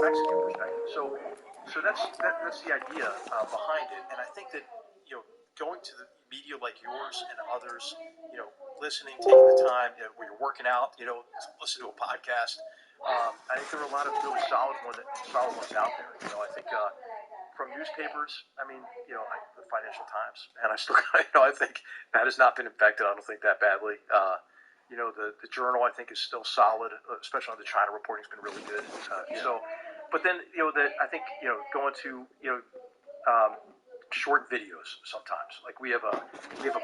Mexican perspective. So that's the idea behind it, and I think that going to the media like yours and others, listening, taking the time, when you're working out, listen to a podcast. I think there are a lot of really solid ones out there. I think from newspapers, the Financial Times, and I still, I think that has not been infected. I don't think that badly. The Journal, I think, is still solid, especially on the China reporting has been really good. But then, I think, going to, short videos sometimes. Like we have a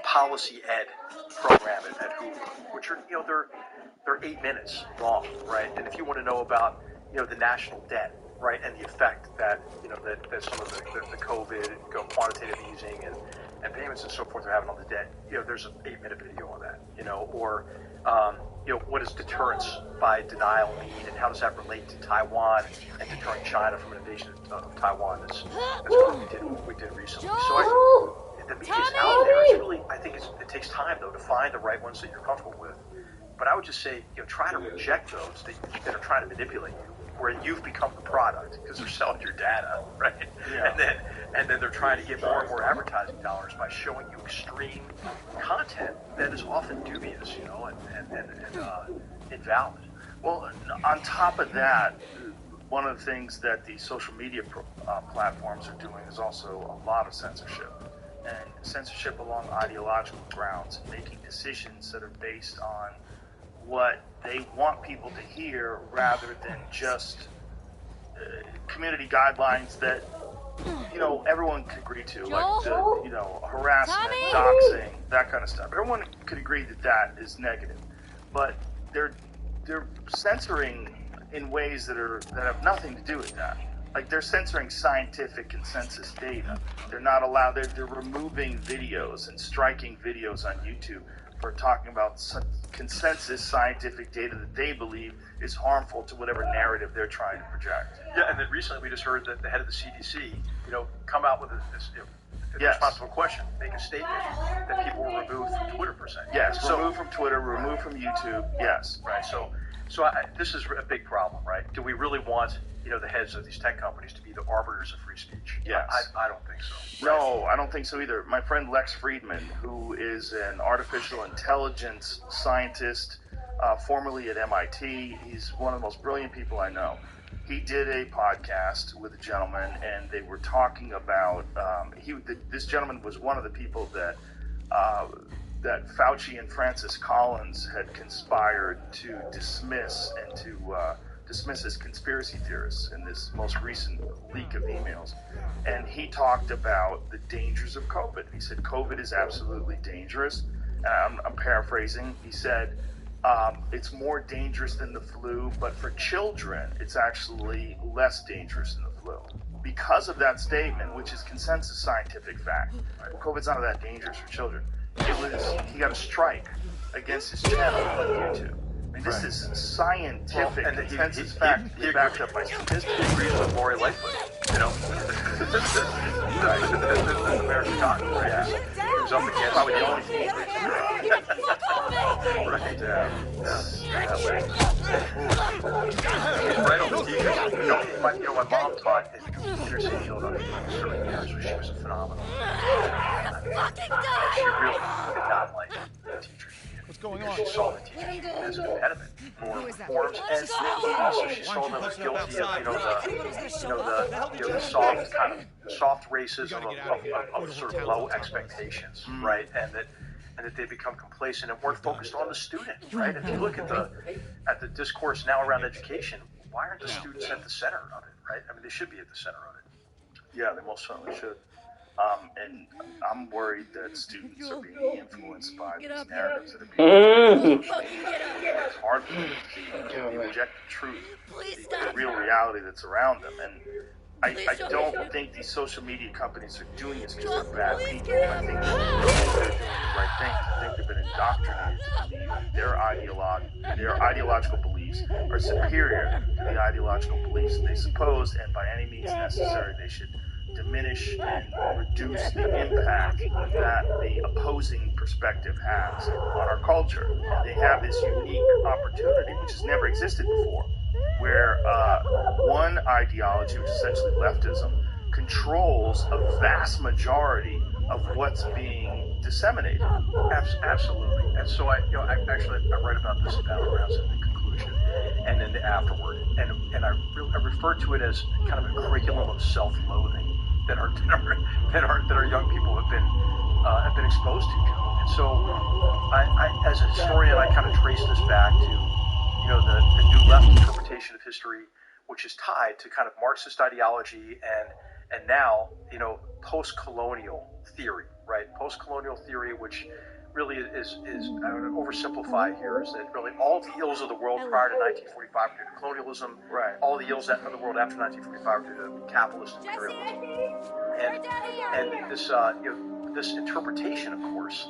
policy ed program at Hoover, which are, they're 8 minutes long, right? And if you want to know about, the national debt, right, and the effect that, that some of the COVID, quantitative easing and payments and so forth are having on the debt, there's an 8-minute video on that, or what does deterrence by denial mean, and how does that relate to Taiwan and deterring China from an invasion of Taiwan? That's what we did recently. So the media's out there. It's really, I think it takes time though to find the right ones that you're comfortable with. But I would just say, try to reject those that are trying to manipulate you, where you've become the product because they're selling your data, right? Yeah. And then they're trying to get more and more advertising dollars by showing you extreme content that is often dubious, and invalid. Well, on top of that, one of the things that the social media platforms are doing is also a lot of censorship. And censorship along ideological grounds, making decisions that are based on what they want people to hear rather than just community guidelines that everyone could agree to, like the harassment, doxing, that kind of stuff. Everyone could agree that is negative, but they're censoring in ways that have nothing to do with that. Like they're censoring scientific consensus data. They're not allowed. They're removing videos and striking videos on YouTube for talking about consensus scientific data that they believe is harmful to whatever narrative they're trying to project. Yeah, and then recently we just heard that the head of the CDC, come out with this responsible question, make a statement that people were removed from Twitter per se. Yes, removed from Twitter, removed from YouTube. Yes, right. So this is a big problem, right? Do we really want the heads of these tech companies to be the arbiters of free speech? Yes. I don't think so. Right? No, I don't think so either. My friend Lex Friedman, who is an artificial intelligence scientist, formerly at MIT, he's one of the most brilliant people I know. He did a podcast with a gentleman, and they were talking about, this gentleman was one of the people that Fauci and Francis Collins had conspired to dismiss and to dismiss as conspiracy theorists in this most recent leak of emails. And he talked about the dangers of COVID. He said COVID is absolutely dangerous. And I'm paraphrasing. He said it's more dangerous than the flu, but for children, it's actually less dangerous than the flu. Because of that statement, which is consensus scientific fact, right? COVID's not that dangerous for children. He got a strike against his channel on YouTube. I mean, this is scientific consensus fact backed up by statistics. He agrees with Lori Lightfoot, the American doctor, right? Yeah. He was up against probably the only thing. Right. Right on the teachers. My mom taught in inner city Philadelphia for 30 years, so she was a phenomenal. She really did not like the teachers. What's going on? She saw the teachers as an impediment for reforms, and so she saw them as guilty of the soft racism of sort of low expectations, right? And that they become complacent and weren't focused on the student, right? If you look at the discourse now around education, why aren't the students at the center of it, right? I mean, they should be at the center of it. Yeah, they most certainly should. And I'm worried that students are being influenced by these narratives that are being It's hard for them to reject the truth, the real reality that's around them. And I don't think these social media companies are doing this because they're bad people. I think they're doing the right thing. I think they've been indoctrinated to believe their ideological beliefs are superior to the ideological beliefs they suppose, and by any means necessary, they should diminish and reduce the impact that the opposing perspective has on our culture. And they have this unique opportunity, which has never existed before. where one ideology, which is essentially leftism, controls a vast majority of what's being disseminated. Absolutely. And so I write about this in Battlegrounds in the conclusion and in the afterword, and I refer to it as kind of a curriculum of self-loathing that our young people have been exposed to, Joe. And so, I as a historian, I kind of trace this back to the new left interpretation of history, which is tied to kind of Marxist ideology and now post-colonial theory, right? Post-colonial theory, which really is I would oversimplify here, is that really all the ills of the world prior to 1945 were due to colonialism. Right. All the ills of the world after 1945 were due to capitalist imperialism. And this interpretation, of course,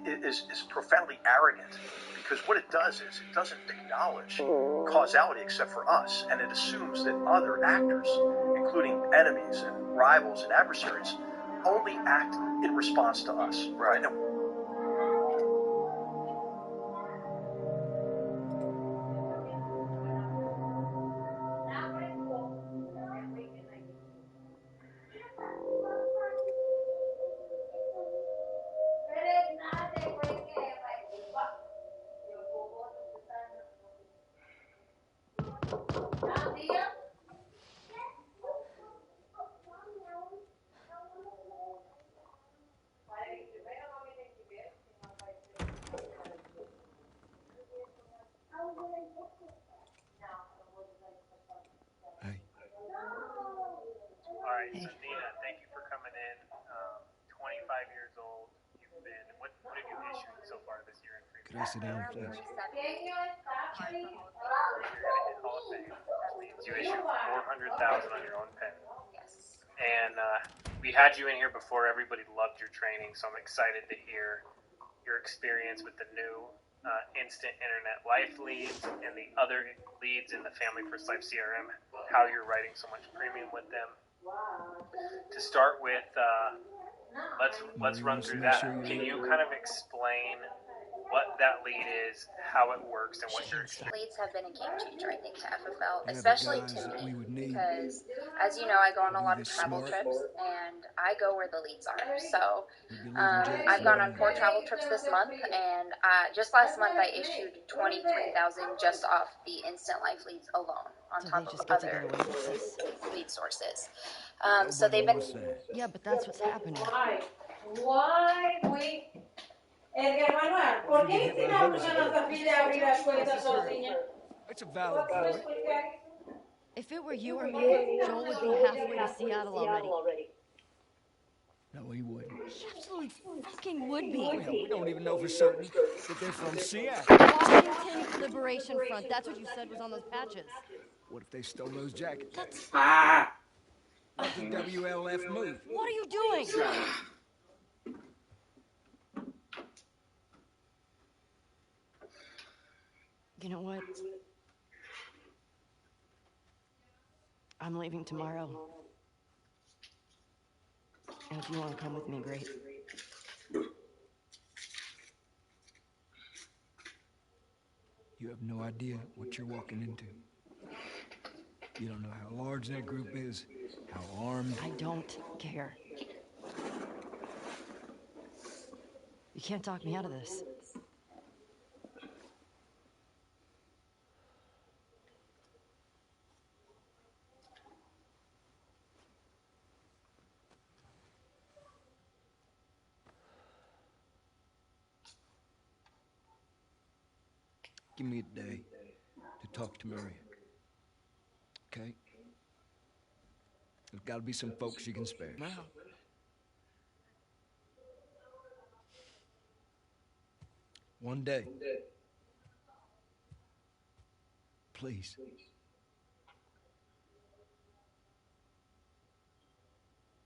is profoundly arrogant, because what it does is it doesn't acknowledge causality except for us, and it assumes that other actors, including enemies and rivals and adversaries, only act in response to us, right? And Hey. All right, so Nina, thank you for coming in. 25 years old. You've been, what have you issued so far this year in free? Could I sit down, please? You're going to hit Hall of Fame, which means you issued 400,000 on your own pen. Yes. And we had you in here before. Everybody loved your training, so I'm excited to hear your experience with the new instant internet life leads and the other leads in the Family First Life CRM, how you're writing so much premium with them. To start with, let's run through that. Can you kind of explain what that lead is, how it works, and what your Leads have been a game changer, I think, to FFL, They're the especially guys to that we me, would need. because, as you know, I go on a Do lot of this travel smart. trips, and I go where the leads are. So, We'd be leaving Jackson I've gone on tomorrow. 4 travel trips this month, and just last month I issued 23,000 just off the instant life leads alone, on So top they just of get other together with us. lead sources. So Nobody they've been. wants that. Yeah, but that's what's happening. Why we... Edgar Manuel, ¿por qué instigamos a nuestra fila a abrir las puertas a los niños? It's a valid point. If it were you or me, Joel would be halfway to Seattle already. No, he wouldn't. He absolutely fucking would be. Hell, we don't even know for certain that they're from Seattle. Washington Liberation Front. That's what you said was on those patches. What if they stole those jackets? That's... Let the WLF move. What are you doing? You know what? I'm leaving tomorrow. And if you want to come with me, great. You have no idea what you're walking into. You don't know how large that group is, how armed. I don't care. You can't talk me out of this. Give me a day to talk to Maria. Okay? There's gotta be some folks you can spare. Now. One day. Please.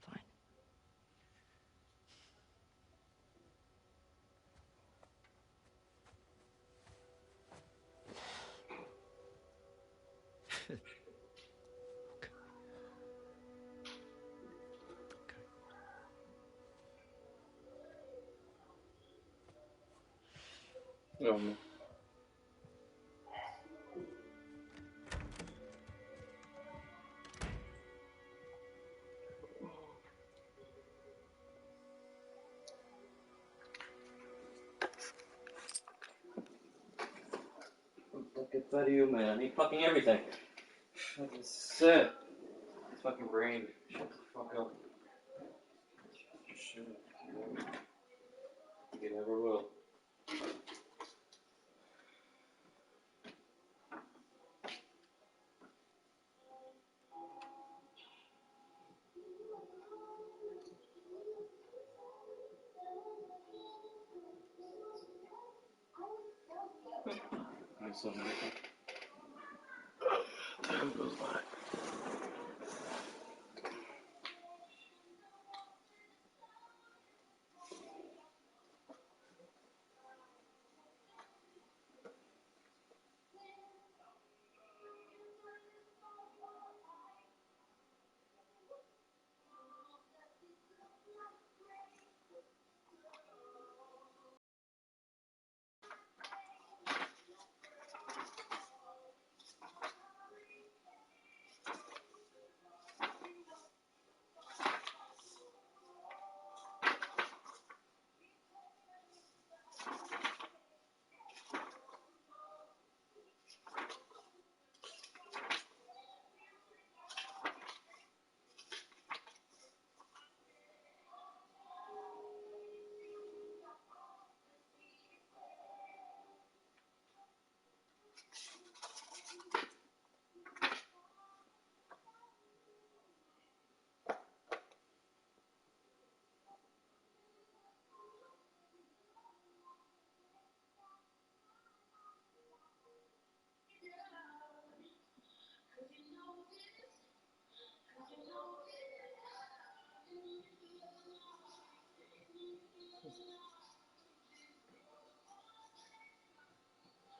Fine. Get fed of you, man. I eat fucking everything. Like I said, fucking brain. Shut the fuck up. Shut up. You never will. Time goes by.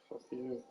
Fuck you.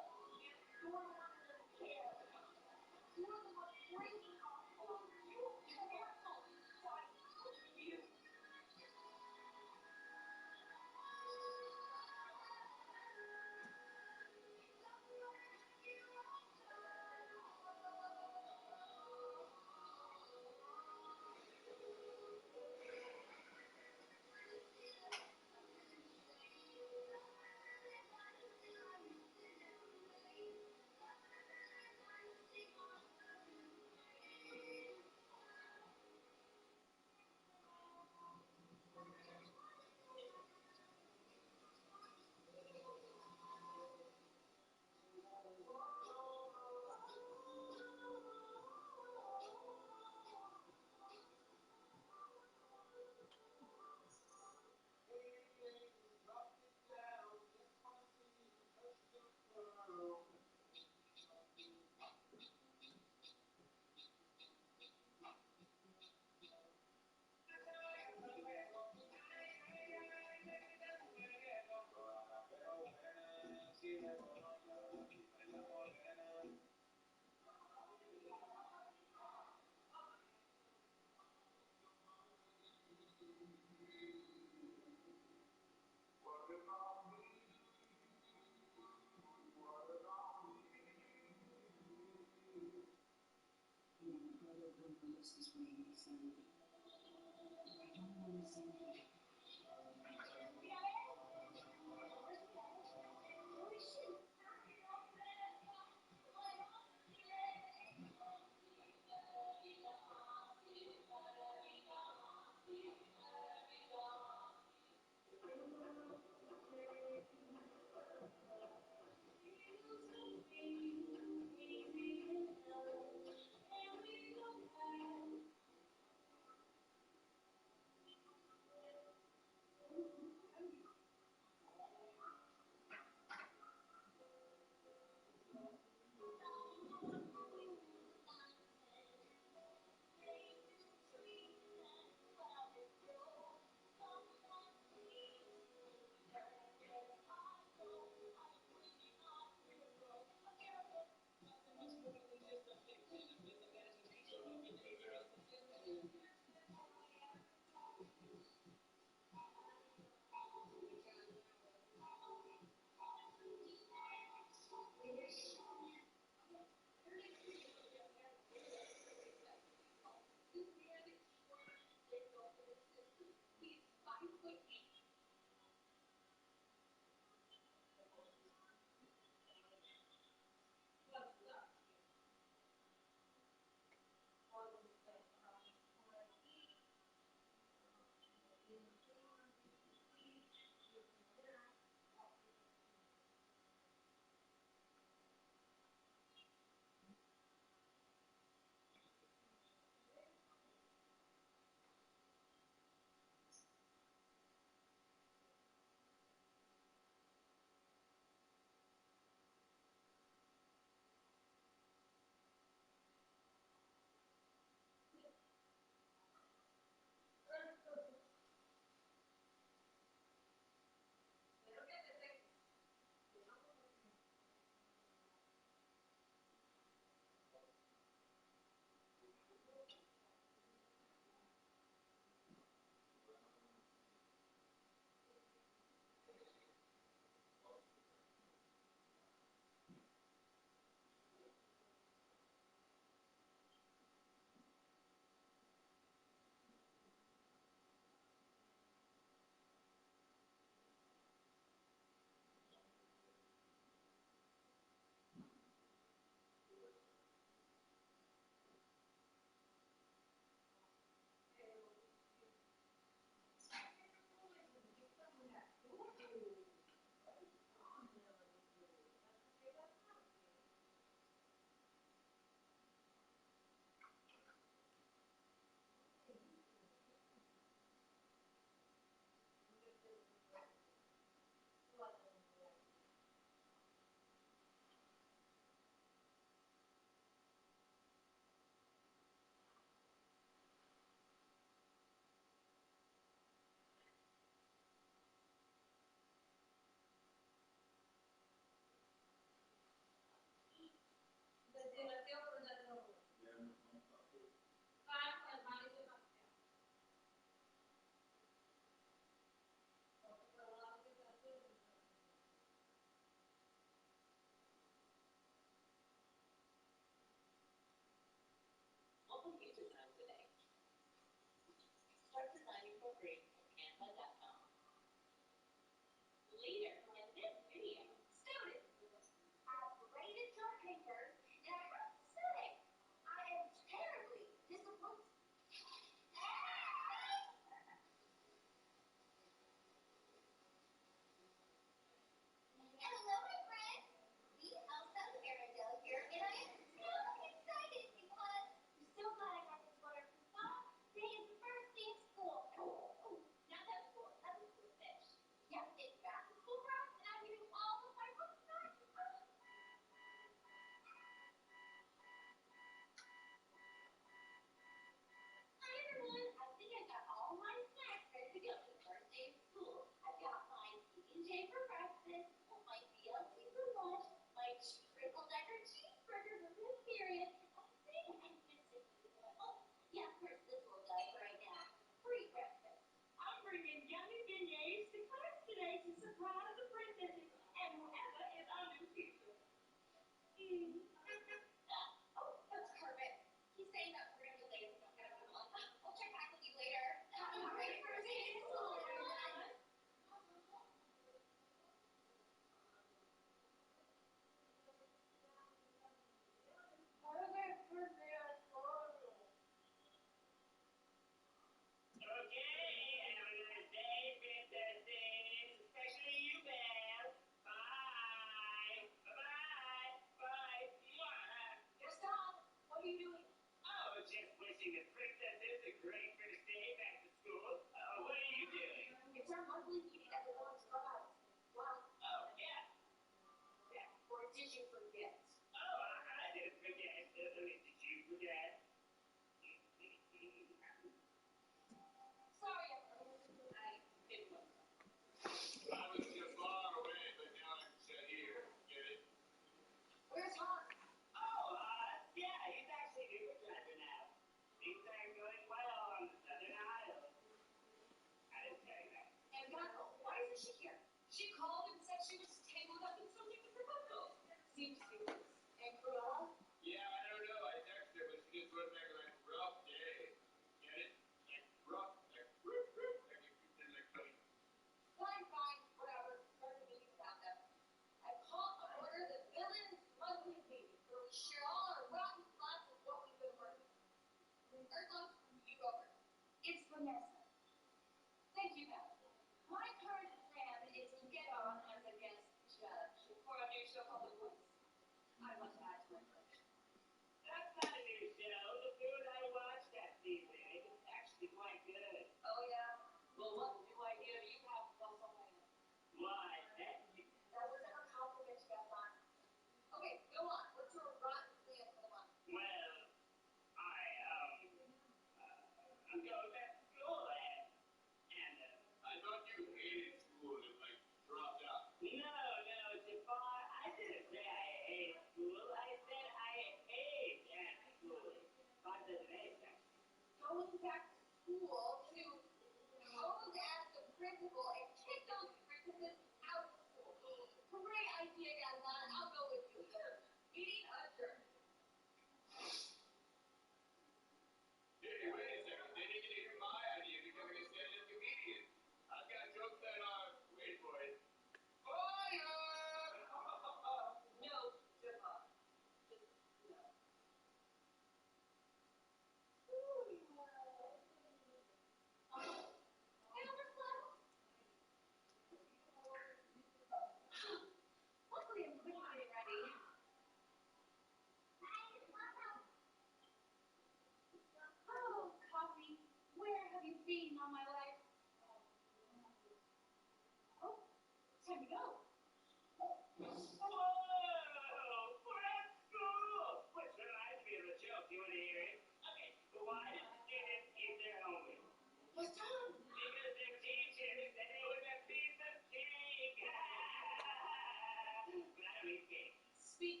Hey,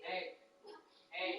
hey, hey.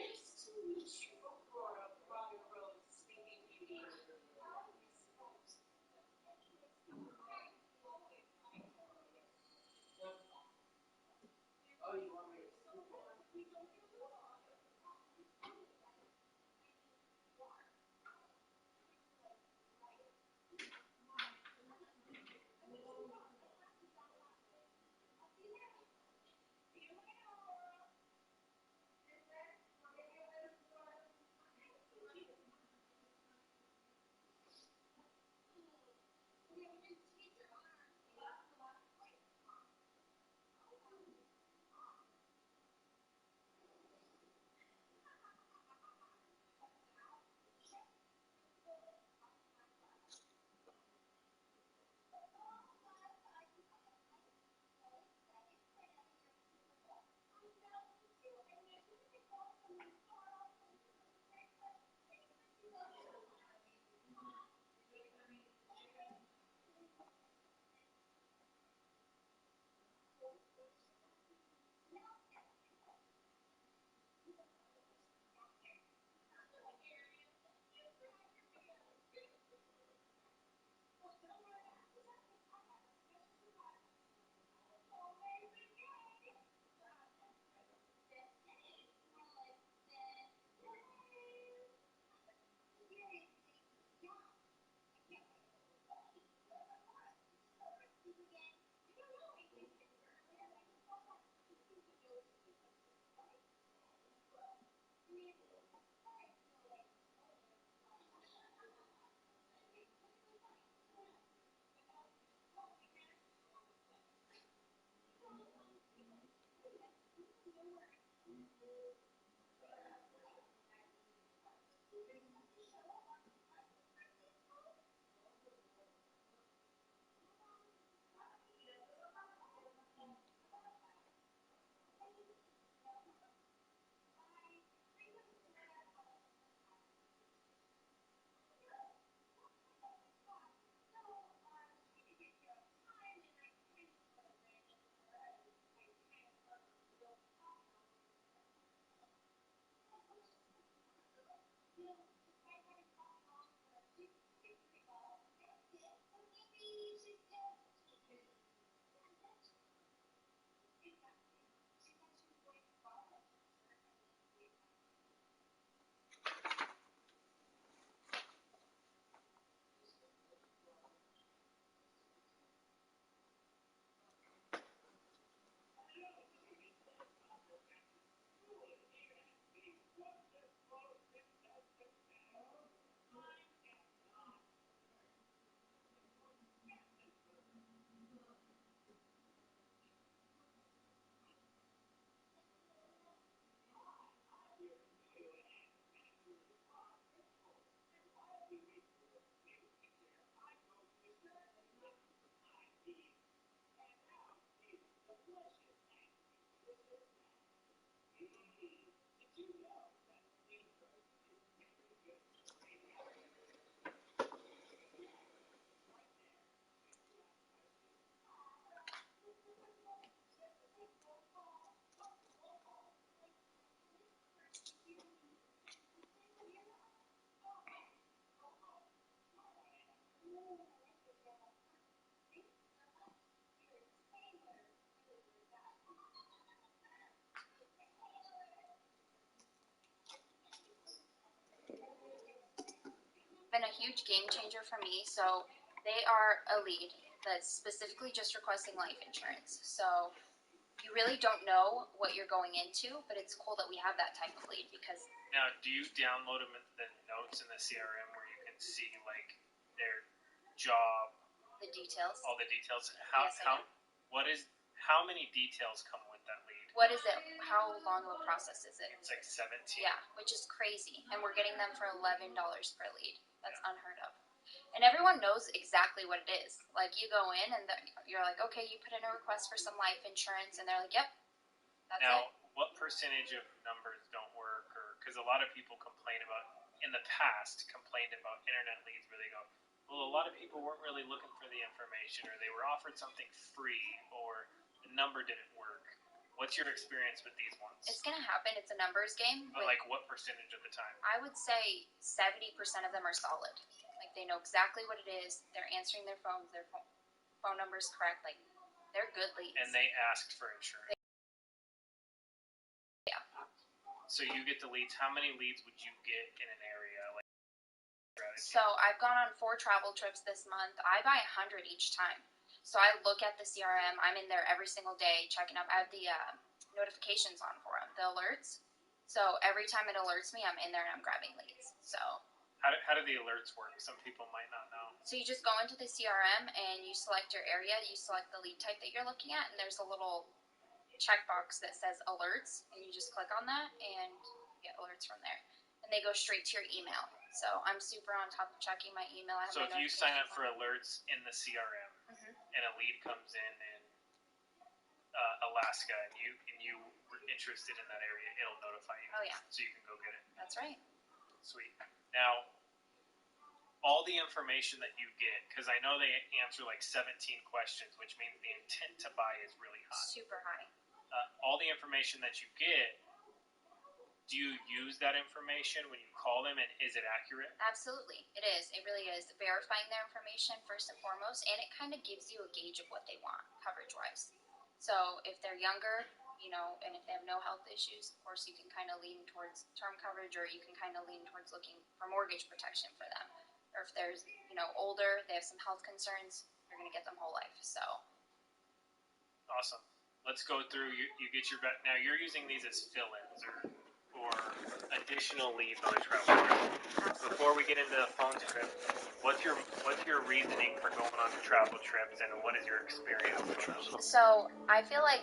huge game changer for me. So they are a lead that's specifically just requesting life insurance. So you really don't know what you're going into, but it's cool that we have that type of lead because. Now, do you download them in the notes in the CRM where you can see like their job, The details. all the details? Yes, I do. How many details come with that lead? What is it? How long of a process is it? It's like 17. Yeah, which is crazy. And we're getting them for $11 per lead. That's unheard of. And everyone knows exactly what it is. Like, you go in and you're like, okay, you put in a request for some life insurance, and they're like, yep, that's it. Now, what percentage of numbers don't work? Or because a lot of people in the past, complained about internet leads where they go, well, a lot of people weren't really looking for the information, or they were offered something free, or the number didn't work. What's your experience with these ones? It's going to happen. It's a numbers game. But like what percentage of the time? I would say 70% of them are solid. Like, they know exactly what it is. They're answering their phones. Their phone number's correct. Like, they're good leads. And they asked for insurance. Yeah. So you get the leads. How many leads would you get in an area? So I've gone on 4 travel trips this month. I buy 100 each time. So I look at the CRM. I'm in there every single day checking up. I have the notifications on for them, the alerts. So every time it alerts me, I'm in there and I'm grabbing leads. So how do the alerts work? Some people might not know. So you just go into the CRM and you select your area. You select the lead type that you're looking at, and there's a little checkbox that says alerts, and you just click on that and you get alerts from there. And they go straight to your email. So I'm super on top of checking my email. So if you sign up for alerts in the CRM and a lead comes in Alaska and you were interested in that area, it'll notify you. Oh, yeah. So you can go get it. That's right. Sweet. Now, all the information that you get, because I know they answer like 17 questions, which means the intent to buy is really high. Super high. All the information that you get, do you use that information when you call them, and is it accurate? Absolutely. It is. It really is. Verifying their information first and foremost, and it kind of gives you a gauge of what they want, coverage-wise. So if they're younger, and if they have no health issues, of course you can kind of lean towards term coverage, or you can kind of lean towards looking for mortgage protection for them. Or if there's, older, they have some health concerns, you're going to get them whole life. So. Awesome. Let's go through, you get your, now you're using these as fill-ins or additional leads on a travel trip. Before we get into the phone trip, what's your reasoning for going on travel trips, and what is your experience with them? So I feel like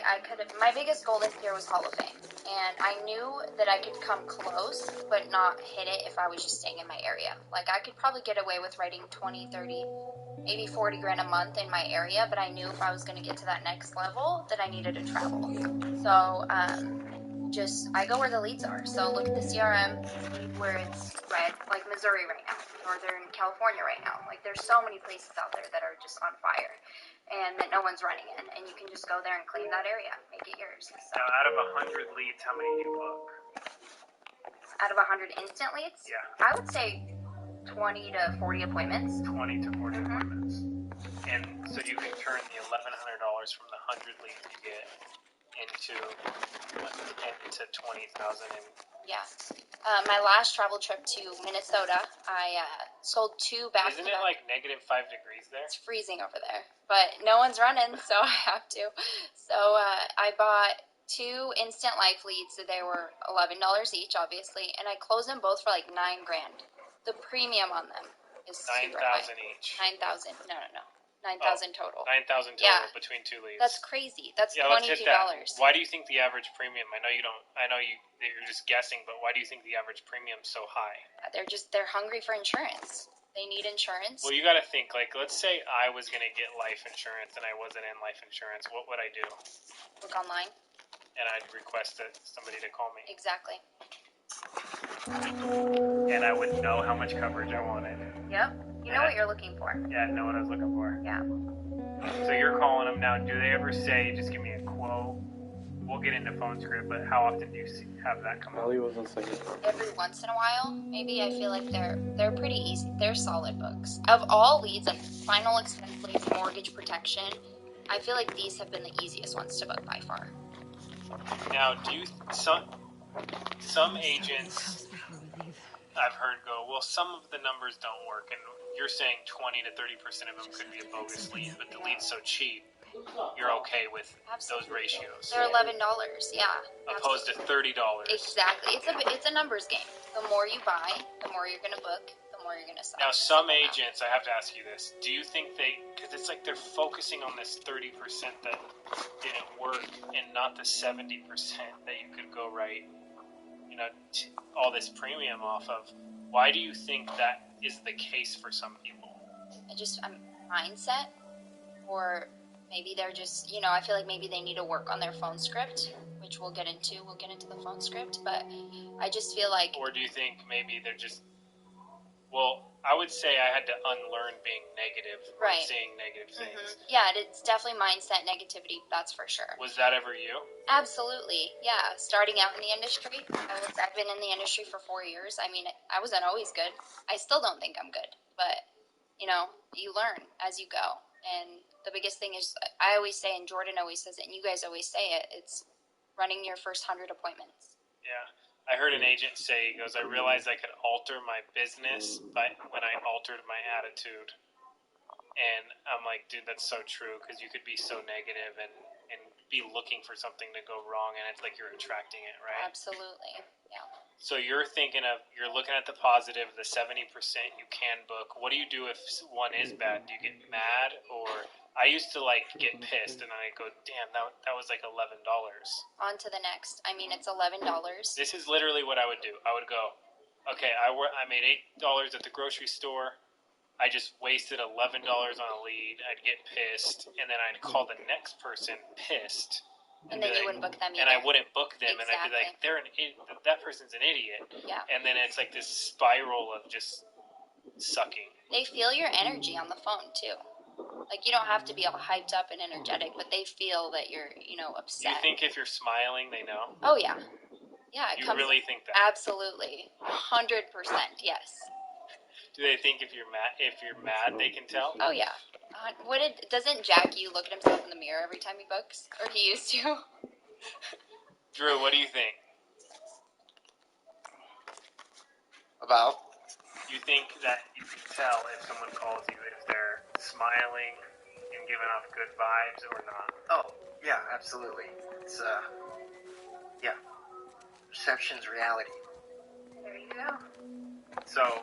my biggest goal this year was Hall of Fame, and I knew that I could come close but not hit it if I was just staying in my area. Like, I could probably get away with writing 20, 30, maybe 40 grand a month in my area, but I knew if I was going to get to that next level that I needed to travel. So I go where the leads are. So look at the CRM, where it's red, like Missouri right now, Northern California right now. Like, there's so many places out there that are just on fire and that no one's running in, and you can just go there and claim that area, make it yours. So. Now, out of 100 leads, how many do you book? Out of 100 instant leads? Yeah. I would say 20 to 40 appointments. 20 to 40 appointments. And so you can turn the $1,100 from the 100 leads you get into 20,000. Yeah. My last travel trip to Minnesota, I sold 2 back-to-back. Isn't it like -5 degrees there? It's freezing over there, but no one's running, so I have to. So I bought 2 instant life leads. So they were $11 each, obviously, and I closed them both for like $9 grand. The premium on them is super high. 9,000 each. 9,000. No. 9,000 total. 9,000 total between 2 leads. That's crazy. That's $22. Let's hit that. Why do you think the average premium? I know you're just guessing, but why do you think the average premium's so high? They're hungry for insurance. They need insurance. Well, you got to think, like, let's say I was going to get life insurance and I wasn't in life insurance. What would I do? Look online. And I'd request somebody to call me. Exactly. And I would know how much coverage I wanted. Yep. You know what you're looking for. Yeah, I know what I was looking for. Yeah. So you're calling them now. Do they ever say, just give me a quote? We'll get into phone script, but how often do you have that come up? Every once in a while, maybe. I feel like they're pretty easy. They're solid books. Of all leads, like final expense leads, mortgage protection, I feel like these have been the easiest ones to book by far. Now, some agents I've heard go, well, some of the numbers don't work, and you're saying 20 to 30% of them could be a bogus lead, but the lead's so cheap, you're okay with those ratios. They're $11, yeah. Opposed to $30. Exactly. It's a numbers game. The more you buy, the more you're going to book, the more you're going to sell. Now, some agents, I have to ask you this, do you think because it's like they're focusing on this 30% that didn't work and not the 70% that you could go write, all this premium off of. Why do you think that is the case for some people? Mindset, or maybe they're just, I feel like maybe they need to work on their phone script, which we'll get into the phone script, but I just feel like... Or do you think maybe they're just... Well, I would say I had to unlearn being negative, right, saying negative things. Yeah, it's definitely mindset negativity, that's for sure. Was that ever you? Absolutely, yeah. Starting out in the industry, I've been in the industry for 4 years. I mean, I wasn't always good. I still don't think I'm good, but, you learn as you go. And the biggest thing is, I always say, and Jordan always says it, and you guys always say it, it's running your first 100 appointments. Yeah. I heard an agent say, he goes, I realized I could alter my business when I altered my attitude. And I'm like, dude, that's so true, because you could be so negative and be looking for something to go wrong, and it's like you're attracting it, right? Absolutely, yeah. So you're looking at the positive, the 70% you can book. What do you do if one is bad? Do you get mad? Or I used to get pissed, and I go, damn, that was like $11. On to the next. I mean, it's $11. This is literally what I would do. I would go, okay, I made $8 at the grocery store. I just wasted $11 on a lead. I'd get pissed, and then I'd call the next person pissed. And then you wouldn't book them either. And I wouldn't book them, exactly. And I'd be like, that person's an idiot. Yeah. And then it's like this spiral of just sucking. They feel your energy on the phone, too. Like, you don't have to be all hyped up and energetic, but they feel that you're, upset. Do you think if you're smiling, they know? Oh, yeah. Yeah, You really think that? Absolutely. 100%, yes. Do they think if you're mad, they can tell? Oh, yeah. Doesn't Jackie look at himself in the mirror every time he books? Or he used to? Drew, what do you think? About? You think that you can tell if someone calls you if they're smiling and giving off good vibes or not? Oh, yeah, absolutely. It's, yeah. Perception's reality. There you go. So,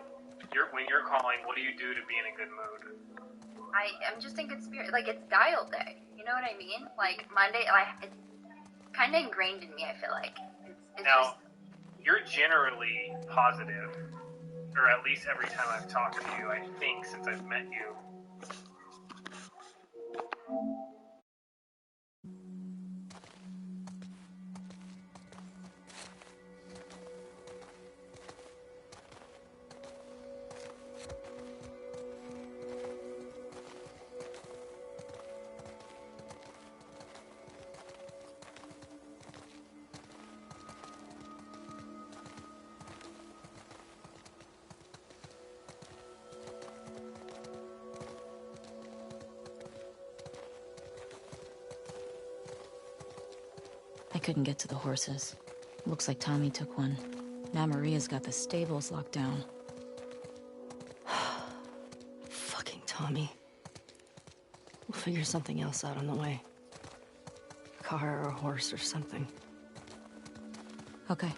when you're calling, what do you do to be in a good mood? I am just in good spirit. Like, it's dial day. You know what I mean? Like, Monday, it's kind of ingrained in me, I feel like. You're generally positive, or at least every time I've talked to you, I think, since I've met you. I couldn't get to the horses. Looks like Tommy took one. Now Maria's got the stables locked down. Fucking Tommy. We'll figure something else out on the way. A car or a horse or something. Okay.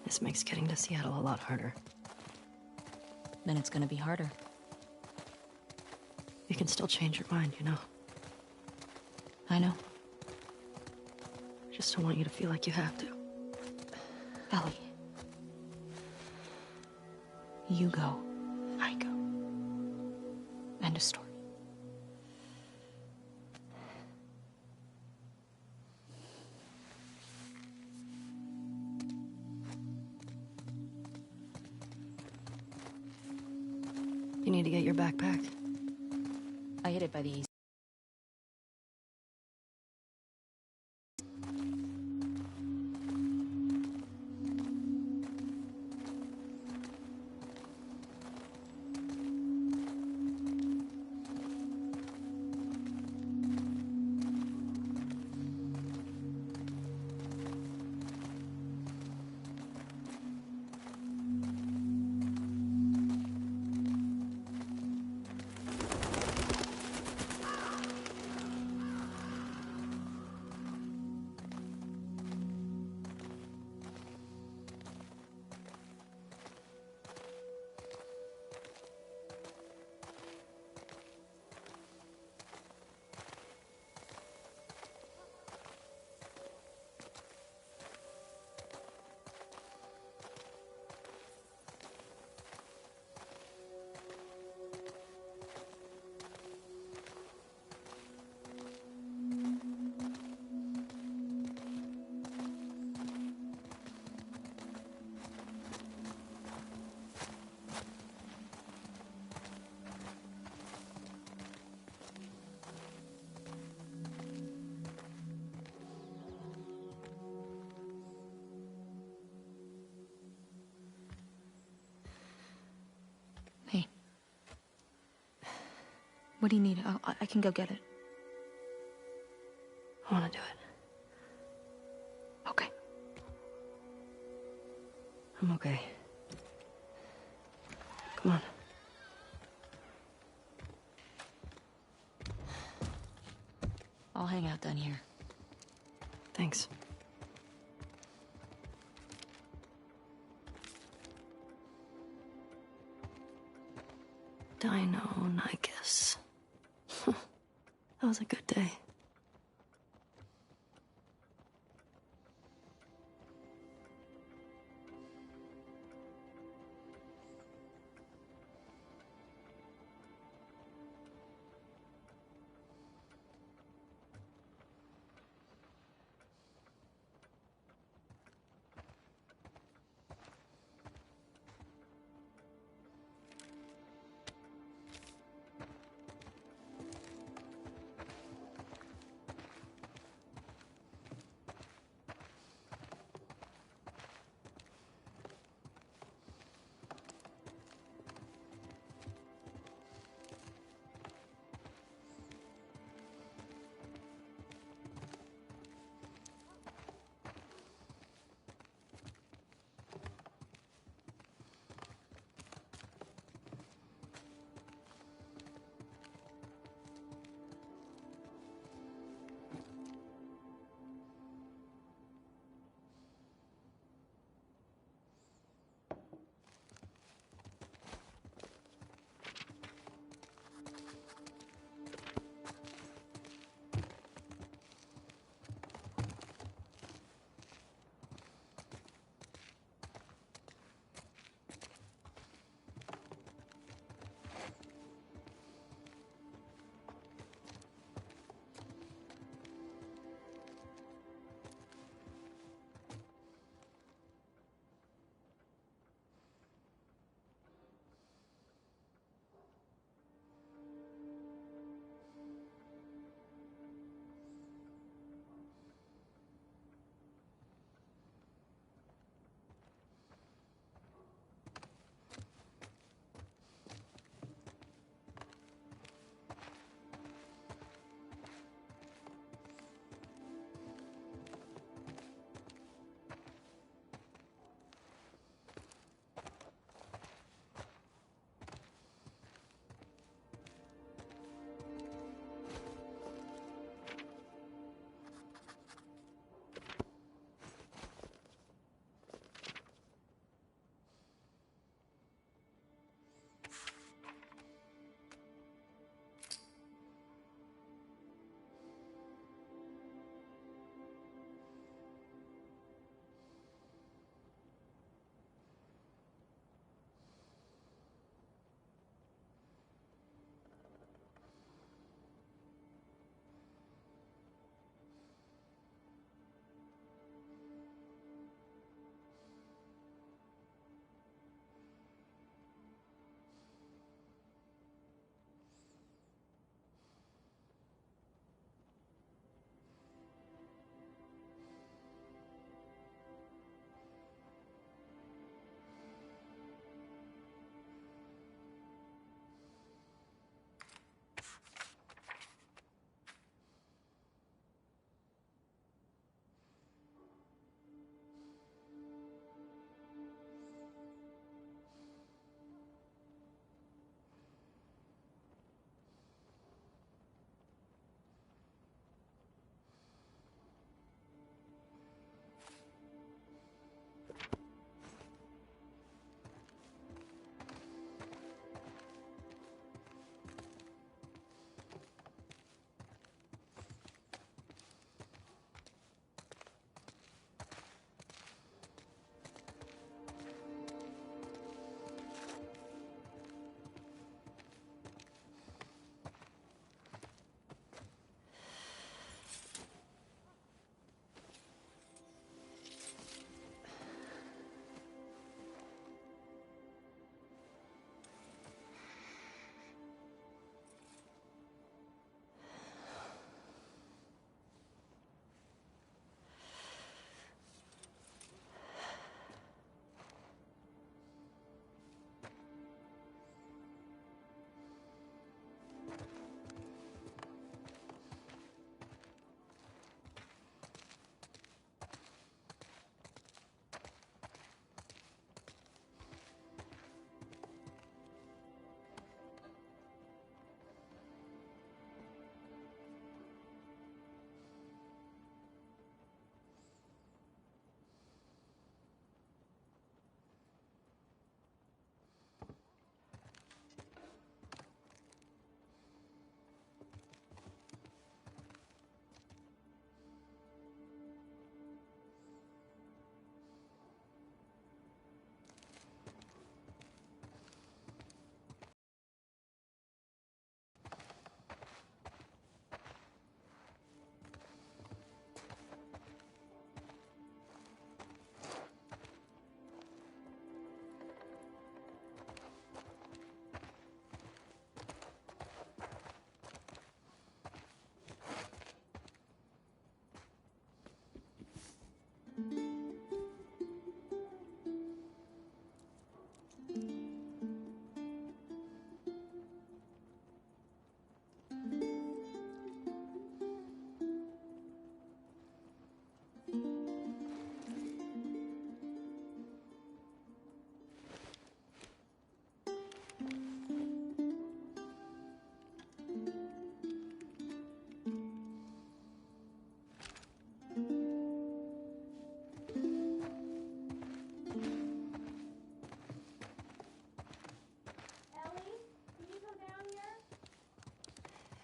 This makes getting to Seattle a lot harder. Then it's gonna be harder. You can still change your mind, you know. I know. Just don't want you to feel like you have to. Ellie. You go. I go. End of story. You need to get your backpack. I hid it by the east. What do you need? I can go get it. I want to do it. Okay. I'm okay. Come on. I'll hang out down here. Thanks. Dino-Nicus. That was a good day.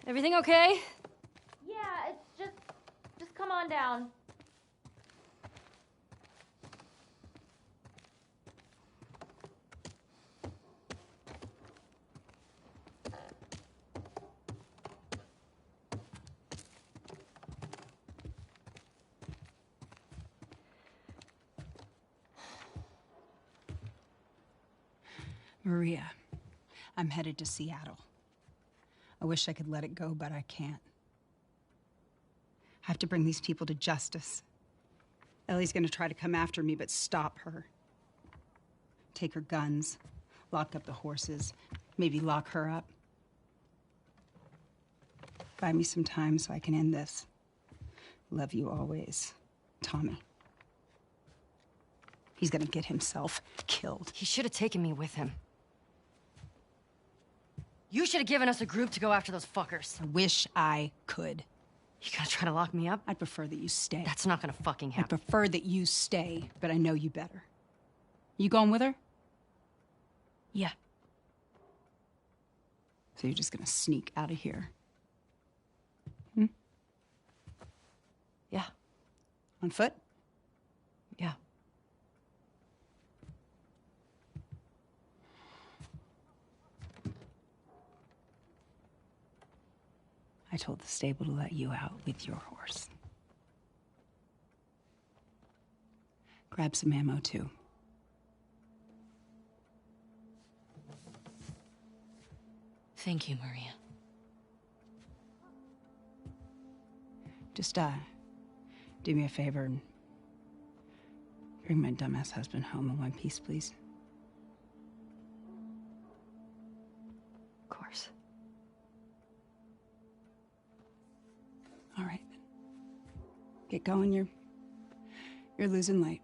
Everything okay? Yeah, it's just come on down. Maria, I'm headed to Seattle. I wish I could let it go, but I can't. I have to bring these people to justice. Ellie's gonna try to come after me, but stop her. Take her guns, lock up the horses, maybe lock her up. Buy me some time so I can end this. Love you always, Tommy. He's gonna get himself killed. He should have taken me with him. You should have given us a group to go after those fuckers. I wish I could. You gonna try to lock me up? I'd prefer that you stay. That's not gonna fucking I happen. prefer that you stay, but I know you better. You going with her? Yeah. So you're just gonna sneak out of here? Yeah. On foot? Yeah. I told the stable to let you out with your horse. Grab some ammo, too. Thank you, Maria. Just, do me a favor and bring my dumbass husband home in one piece, please. Of course. All right. Get going, you're losing light.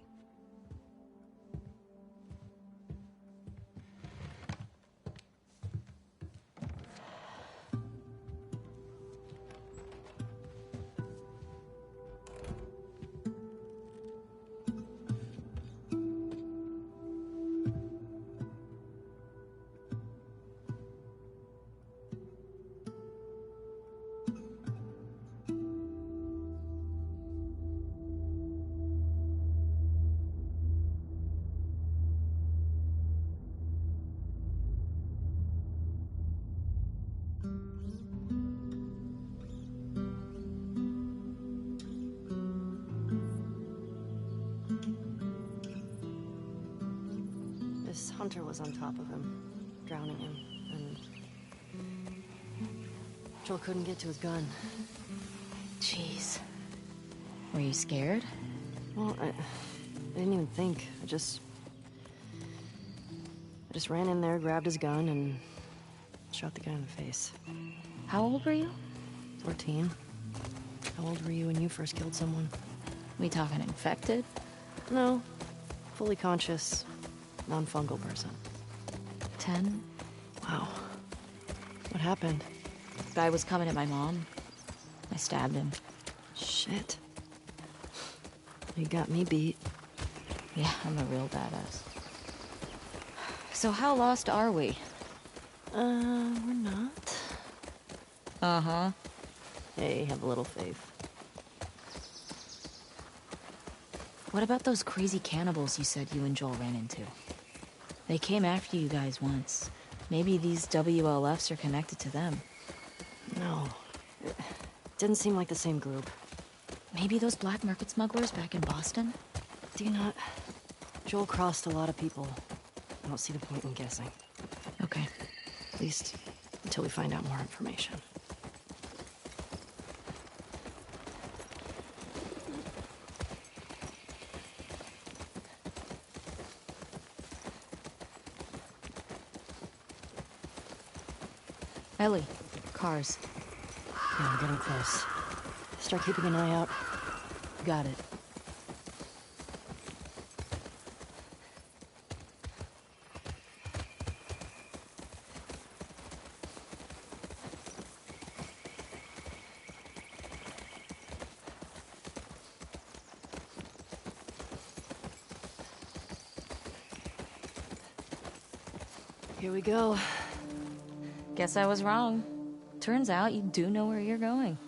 This hunter was on top of him, drowning him, and Joel couldn't get to his gun. Jeez. Were you scared? Well, I didn't even think. I just ran in there, grabbed his gun, and shot the guy in the face. How old were you? 14. How old were you when you first killed someone? We talking infected? No. Fully conscious, non-fungal person. 10? Wow. What happened? Guy was coming at my mom. I stabbed him. Shit. You got me beat. Yeah, I'm a real badass. So how lost are we? We're not. Uh-huh. Hey, have a little faith. What about those crazy cannibals you said you and Joel ran into? They came after you guys once. Maybe these WLFs are connected to them. No. It didn't seem like the same group. Maybe those black market smugglers back in Boston? Do you not? Joel crossed a lot of people. I don't see the point in guessing. Okay. At least until we find out more information. Ellie, cars. Yeah, we're getting close. Start keeping an eye out. Got it. Here we go. Guess I was wrong. Turns out you do know where you're going.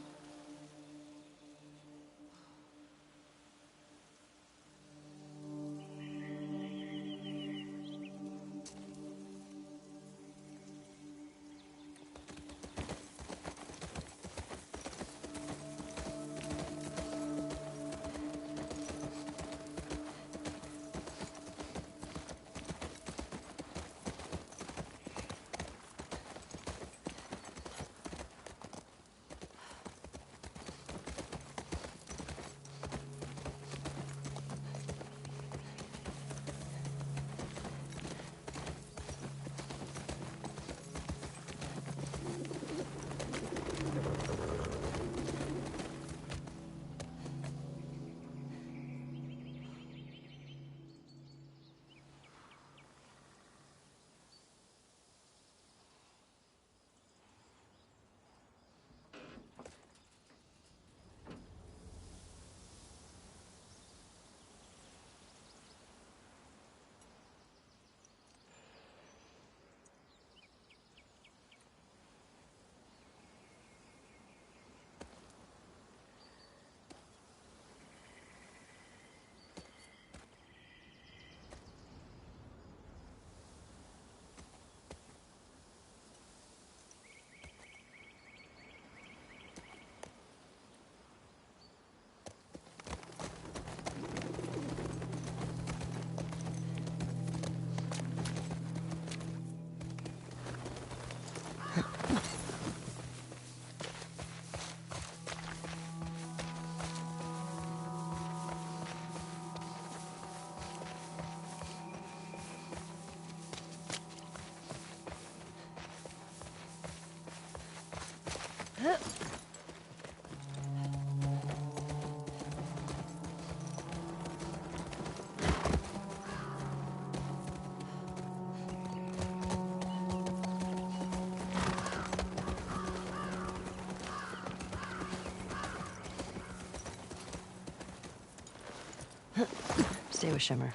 Stay with Shimmer.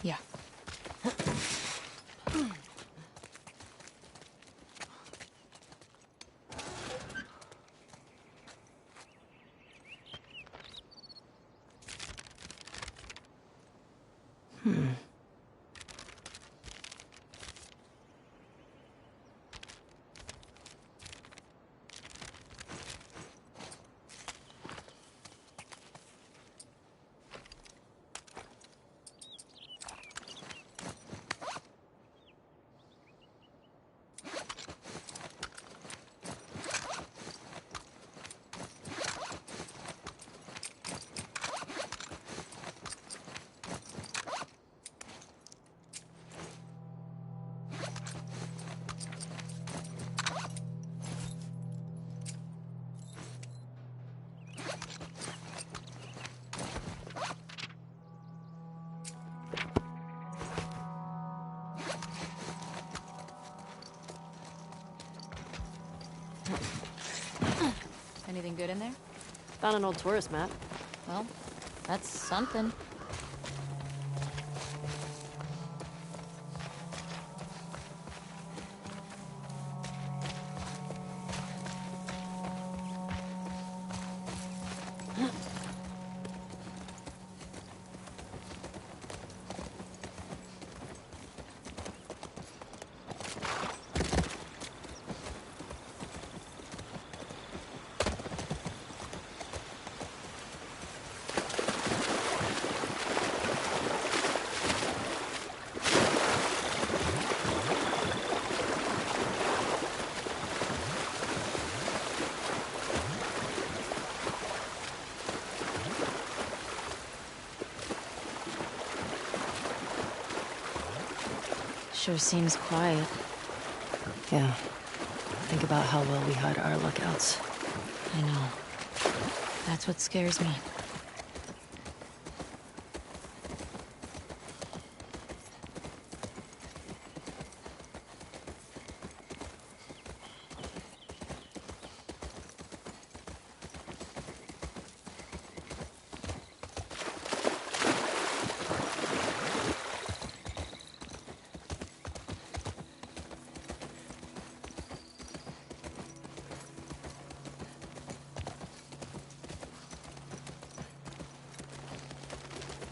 Yeah. Anything good in there? Found an old tourist map. Well, that's something. Sure seems quiet. Yeah. Think about how well we hide our lookouts. I know. That's what scares me.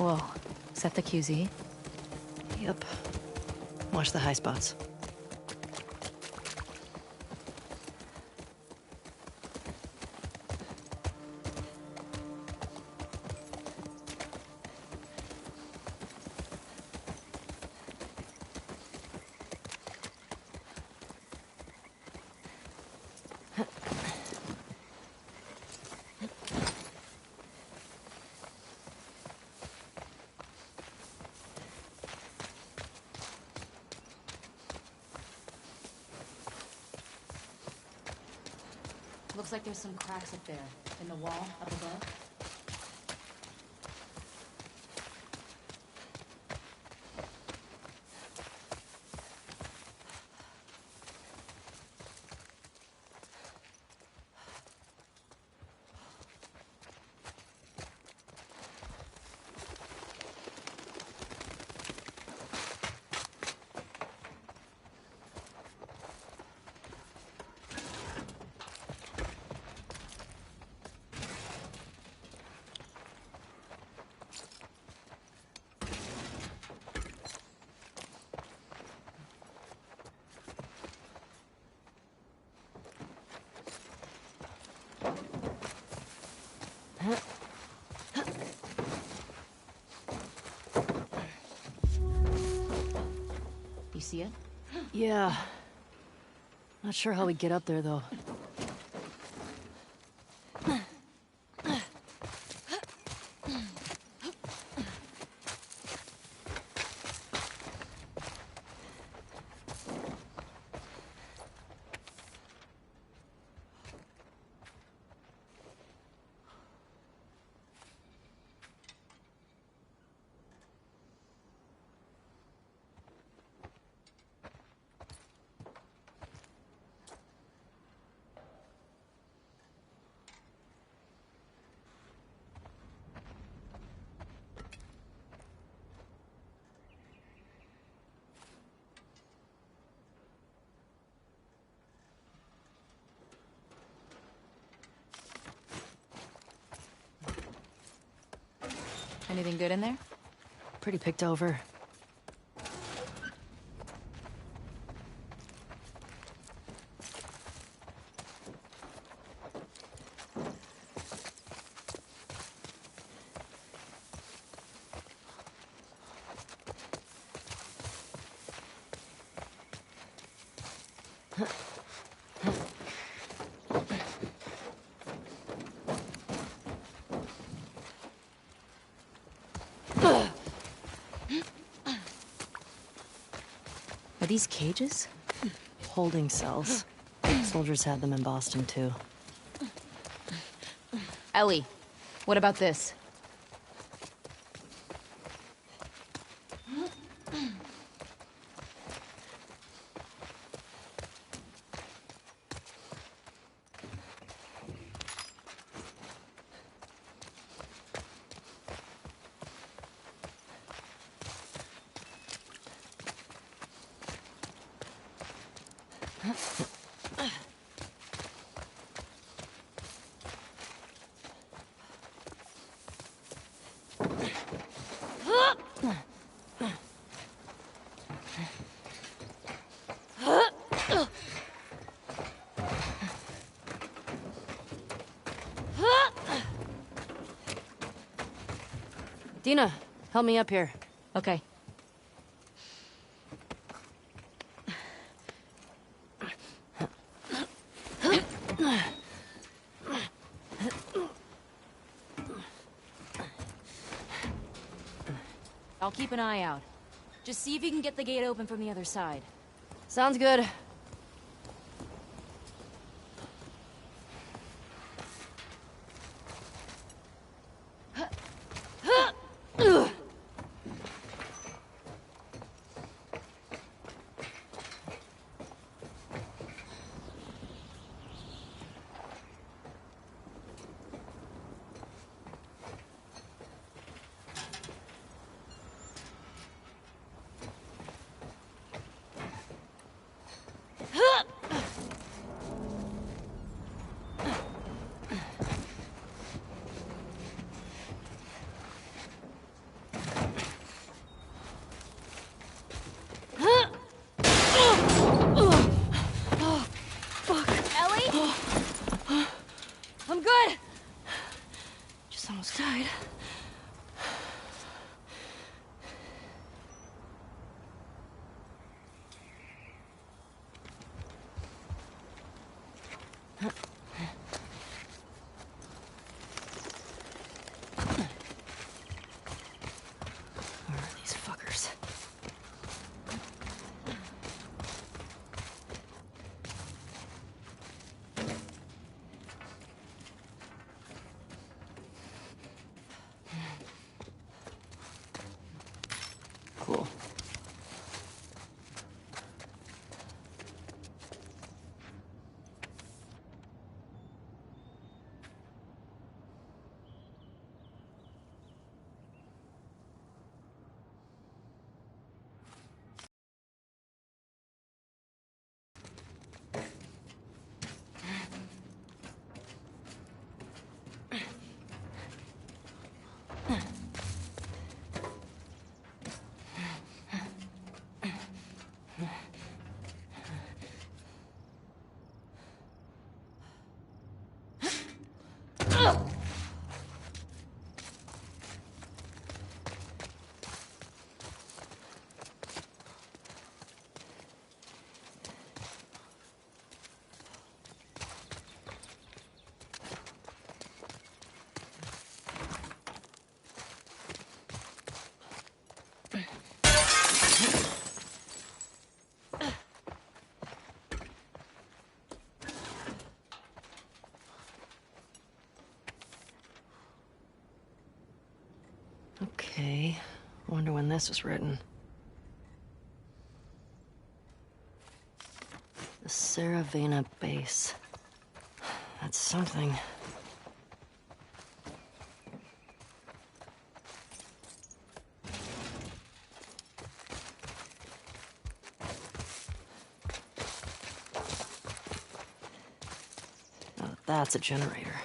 Whoa. Set the QZ? Yep. Watch the high spots. Looks like there's some cracks up there. In the wall, up above. You see it? Yeah. Not sure how we get up there, though. Anything good in there? Pretty picked over. Are these cages? Holding cells. Soldiers had them in Boston, too. Ellie, what about this? Dina, help me up here. Okay. I'll keep an eye out. Just see if you can get the gate open from the other side. Sounds good. this was written. The Saravena base. That's something. Now that's a generator.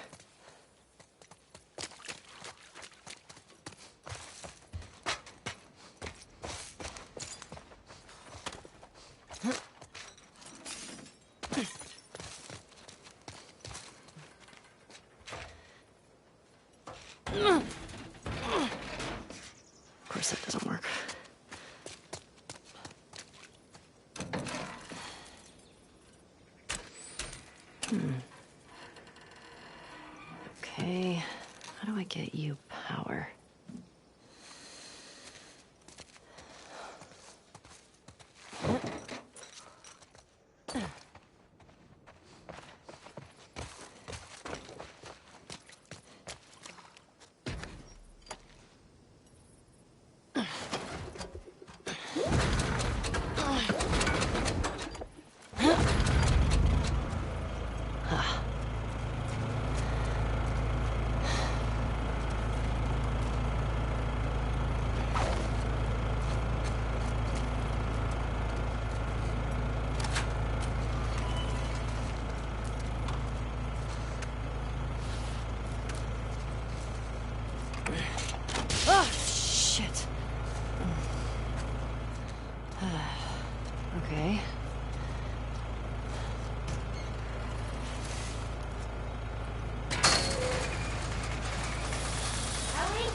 Of course that doesn't work. Okay, how do I get you power? Oh, shit. Okay. Ellie?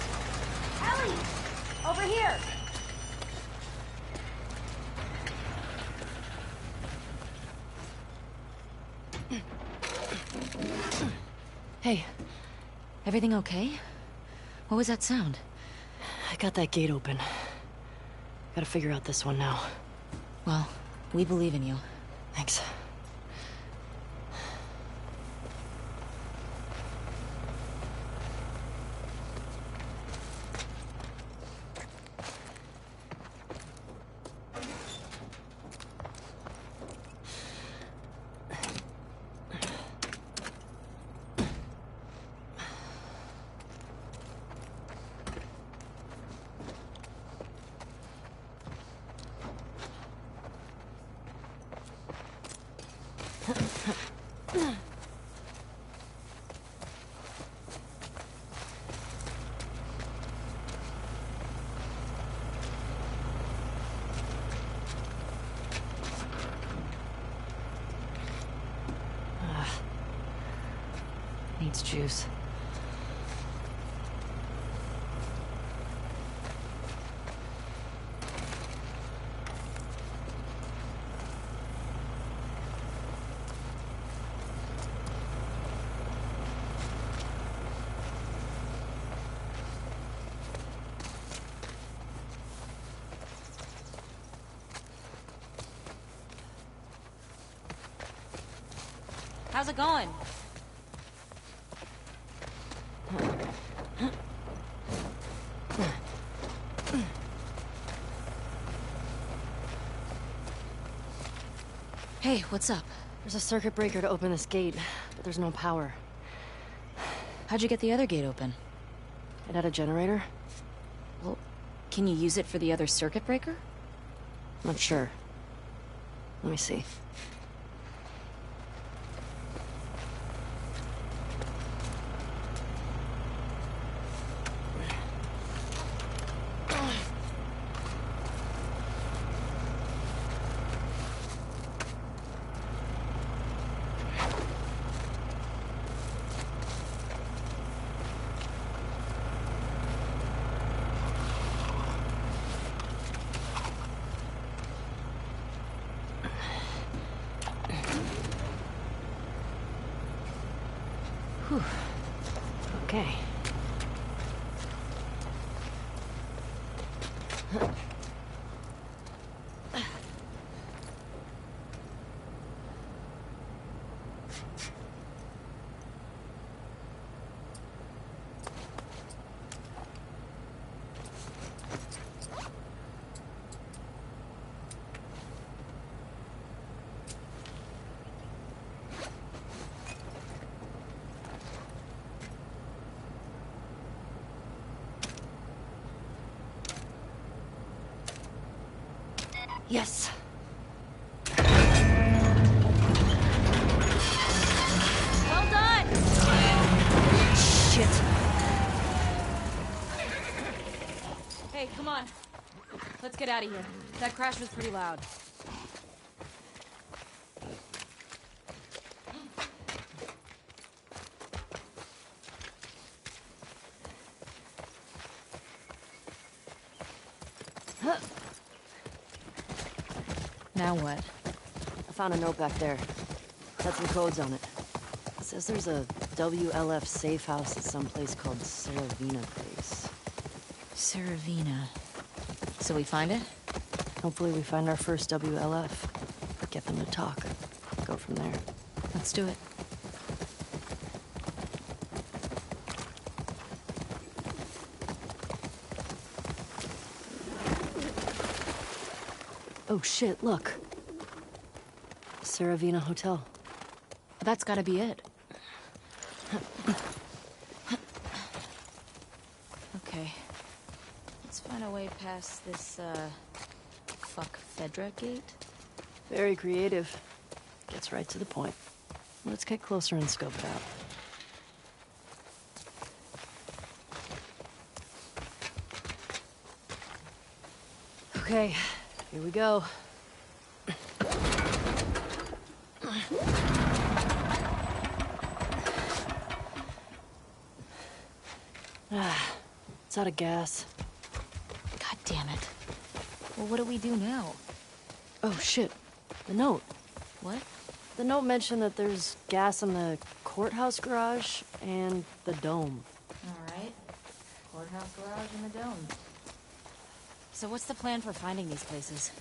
Ellie! Over here! Hey, everything okay? What was that sound? I got that gate open. Gotta figure out this one now. Well, we believe in you. Thanks. Needs juice. How's it going? Hey, what's up? There's a circuit breaker to open this gate, but there's no power. How'd you get the other gate open? It had a generator? Well, can you use it for the other circuit breaker? Not sure. Let me see. Whew. Okay. Yes. Well done! Shit. Hey, come on. Let's get out of here. That crash was pretty loud. Now what? I found a note back there. Had some codes on it. It says there's a WLF safe house at some place called Saravina Place. Saravina. So we find it? Hopefully we find our first WLF. Get them to talk. Go from there. Let's do it. Oh shit, look. Saravina Hotel. That's gotta be it. Okay. Let's find a way past this, fuck Fedra gate? Very creative. Gets right to the point. Let's get closer and scope it out. Okay, here we go. It's out of gas. God damn it. Well, what do we do now? Oh shit, the note. What? The note mentioned that there's gas in the courthouse garage and the dome. Alright. Courthouse garage and the dome. So what's the plan for finding these places?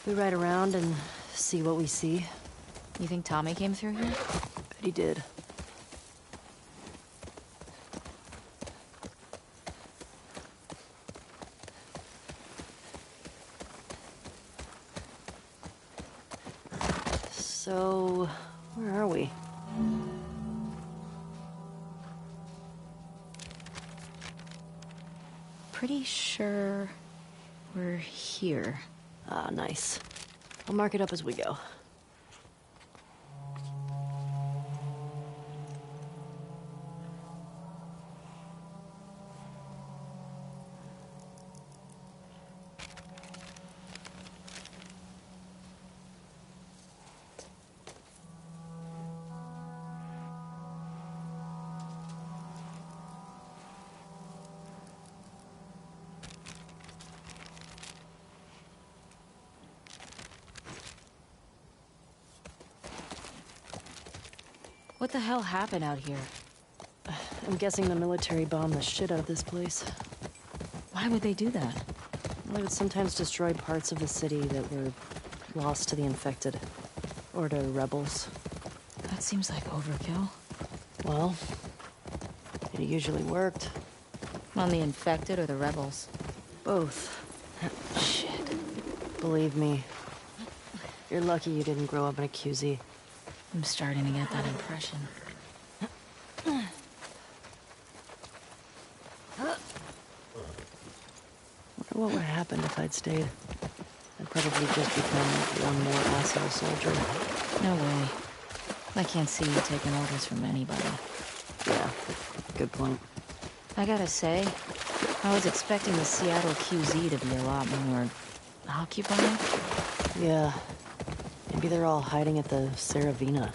We ride around and see what we see. You think Tommy came through here? Bet he did. So, where are we? Pretty sure we're here. Ah, nice. I'll mark it up as we go. What the hell happened out here? I'm guessing the military bombed the shit out of this place. Why would they do that? They would sometimes destroy parts of the city that were lost to the infected. Or to rebels. That seems like overkill. Well, it usually worked. On the infected or the rebels? Both. Shit. Believe me. You're lucky you didn't grow up in a QZ. I'm starting to get that impression. Wonder what would happen if I'd stayed. I'd probably just become one more asshole soldier. No way. I can't see you taking orders from anybody. Yeah, good point. I gotta say, I was expecting the Seattle QZ to be a lot more occupied. Yeah. Maybe they're all hiding at the Saravina.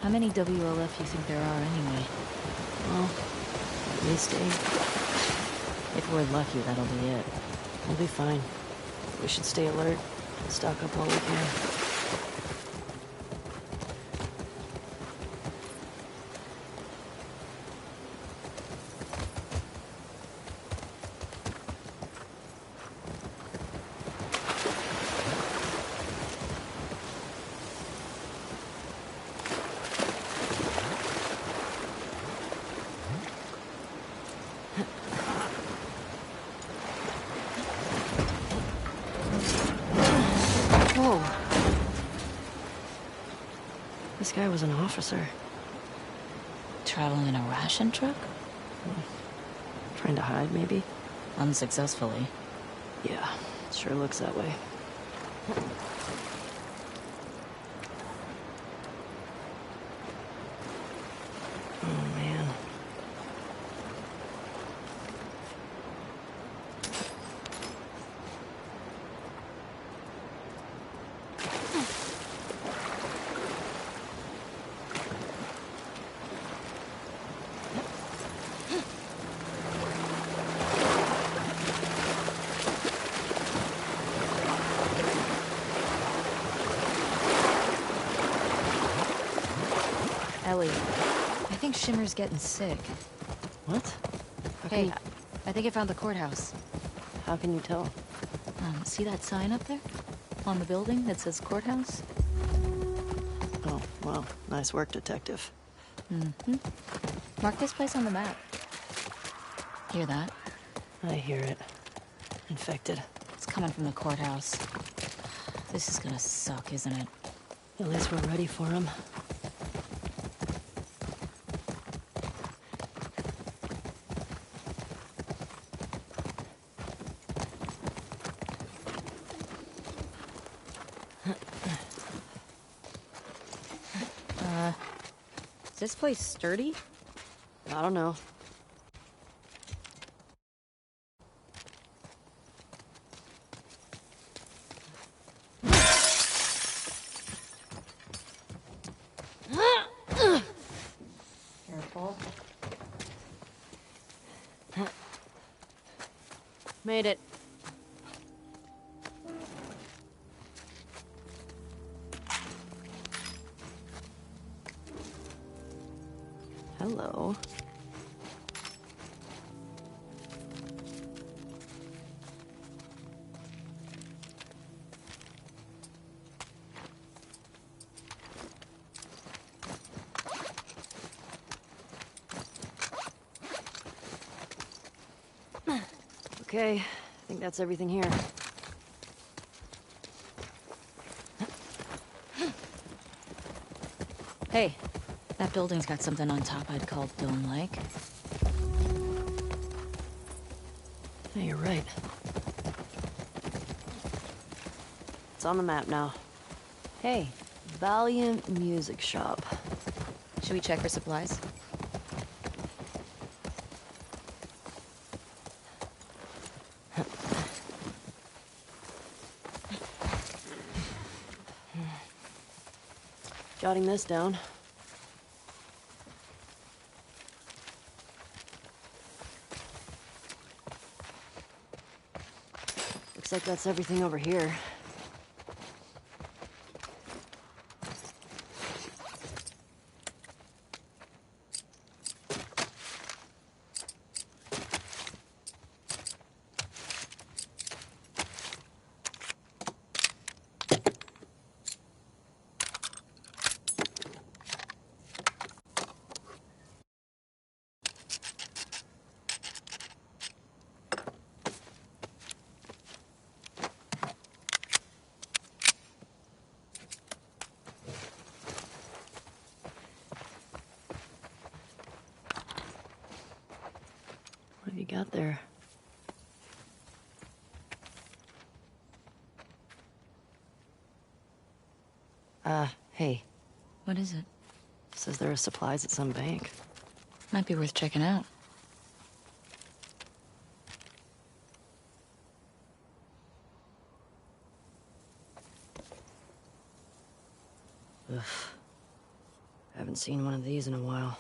How many WLF you think there are anyway? Well, at least 8. If we're lucky, that'll be it. We'll be fine. We should stay alert. Stock up all we can. Whoa. This guy was an officer. Traveling in a ration truck? Trying to hide, maybe? Unsuccessfully. Yeah, sure looks that way. Oh, man. Ellie, I think Shimmer's getting sick. What? Hey, I think I found the courthouse. How can you tell? See that sign up there? On the building that says courthouse? Oh, well, nice work, detective. Mm-hmm. Mark this place on the map. Hear that? I hear it. Infected. It's coming from the courthouse. This is gonna suck, isn't it? At least we're ready for him. Is this place sturdy? I don't know. Careful. Made it. Hello. Okay, I think that's everything here. Hey, that building's got something on top I'd call dome-like. Yeah, you're right. It's on the map now. Hey, Valiant Music Shop. Should we check for supplies? Jotting this down. Looks like that's everything over here. What have you got there? Hey. What is it? Says there are supplies at some bank. Might be worth checking out. Ugh. Haven't seen one of these in a while.